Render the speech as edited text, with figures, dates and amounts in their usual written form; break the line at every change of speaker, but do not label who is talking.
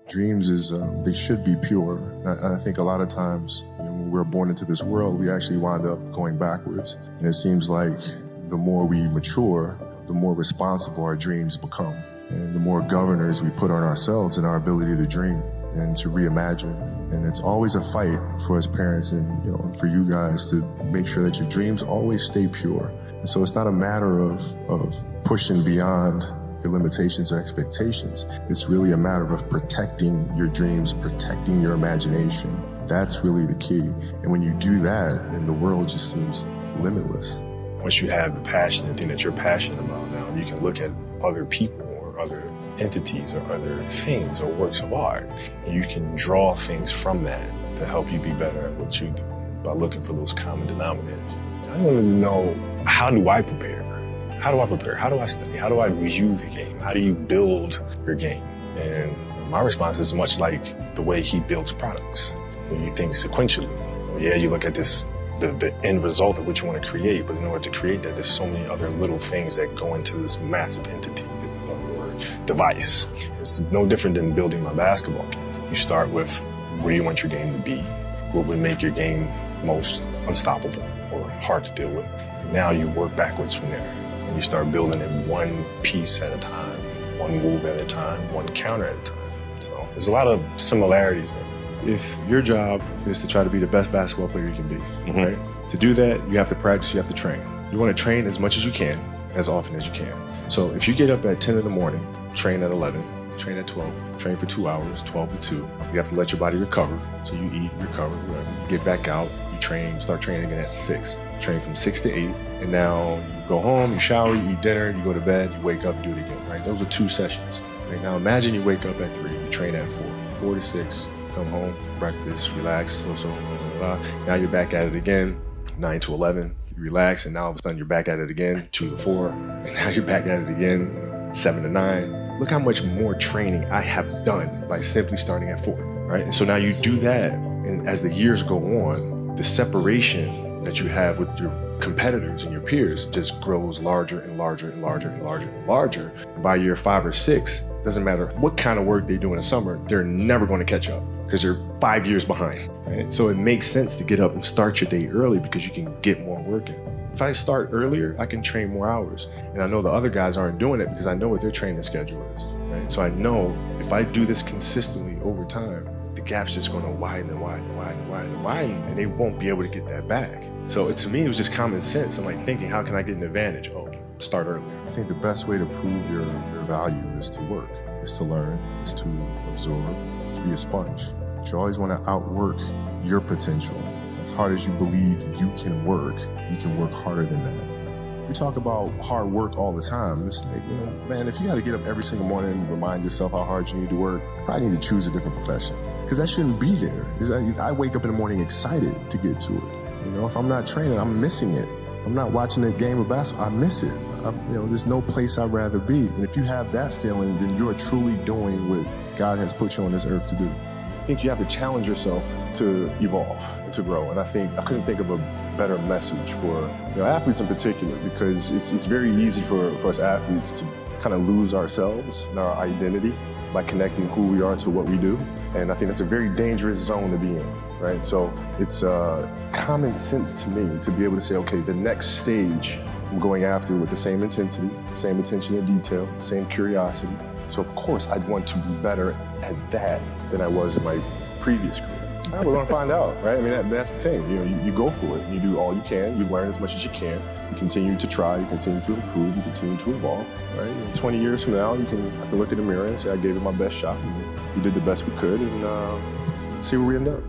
Dreams they should be pure. And I think a lot of times, when we're born into this world, we actually wind up going backwards. And it seems like the more we mature, the more responsible our dreams become. And the more governors we put on ourselves and our ability to dream and to reimagine. And it's always a fight for us parents and, for you guys to make sure that your dreams always stay pure. And so it's not a matter of pushing beyond your limitations or expectations. It's really a matter of protecting your dreams, protecting your imagination. That's really the key. And when you do that, then the world just seems limitless.
Once you have the passion, the thing that you're passionate about now, you can look at other people or other entities or other things or works of art, and you can draw things from that to help you be better at what you do by looking for those common denominators. I want to know, how do I prepare? How do I prepare? How do I study? How do I view the game? How do you build your game? And my response is much like the way he builds products. You think sequentially. Yeah, you look at this, the end result of what you want to create, but in order to create that, there's so many other little things that go into this massive entity or device. It's no different than building my basketball game. You start with, what do you want your game to be? What would make your game most unstoppable or hard to deal with? And now you work backwards from there. And you start building it one piece at a time, one move at a time, one counter at a time. So there's a lot of similarities there.
If your job is to try to be the best basketball player you can be, right? To do that, you have to practice, you have to train. You want to train as much as you can, as often as you can. So if you get up at 10 in the morning, train at 11, train at 12, train for 2 hours, 12 to 2. You have to let your body recover. So you eat, recover, whatever. Get back out, you train, start training again at 6. Train from 6 to 8. And now you go home, you shower, you eat dinner, you go to bed, you wake up, you do it again, right? Those are 2 sessions. Right now, imagine you wake up at 3, you train at 4, 4 to 6, come home, breakfast, relax, blah, blah, blah. Now you're back at it again, 9 to 11, you relax, and now all of a sudden you're back at it again, 2 to 4, and now you're back at it again, 7 to 9. Look how much more training I have done by simply starting at 4, right? And so now you do that, and as the years go on, the separation that you have with your competitors and your peers just grows larger and larger and larger and larger and larger. And by year 5 or 6, doesn't matter what kind of work they do in the summer, they're never going to catch up because you're 5 years behind, right? So it makes sense to get up and start your day early because you can get more work in. If I start earlier, I can train more hours. And I know the other guys aren't doing it because I know what their training schedule is, right? So I know if I do this consistently over time, the gap's just going to widen and widen and widen and widen and widen, and they won't be able to get that back. So to me, it was just common sense. I'm like thinking, how can I get an advantage? Oh, start earlier.
I think the best way to prove your value is to work, is to learn, is to absorb, to be a sponge. But you always want to outwork your potential. As hard as you believe you can work harder than that. We talk about hard work all the time. It's like, man, if you got to get up every single morning and remind yourself how hard you need to work, you probably need to choose a different profession. Because that shouldn't be there. I wake up in the morning excited to get to it. If I'm not training, I'm missing it. If I'm not watching a game of basketball, I miss it. There's no place I'd rather be. And if you have that feeling, then you're truly doing what God has put you on this earth to do.
I think you have to challenge yourself to evolve and to grow. And I couldn't think of a better message for athletes in particular, because it's very easy for us athletes to kind of lose ourselves and our identity by connecting who we are to what we do. And I think that's a very dangerous zone to be in, right? So it's common sense to me to be able to say, okay, the next stage I'm going after with the same intensity, same attention to detail, same curiosity. So of course I'd want to be better at that than I was in my previous career. We're going to find out, right? I mean, that's the thing. You go for it. You do all you can. You learn as much as you can. You continue to try. You continue to improve. You continue to evolve, right? And 20 years from now, you can have to look in the mirror and say, I gave it my best shot. And we did the best we could, and see where we end up.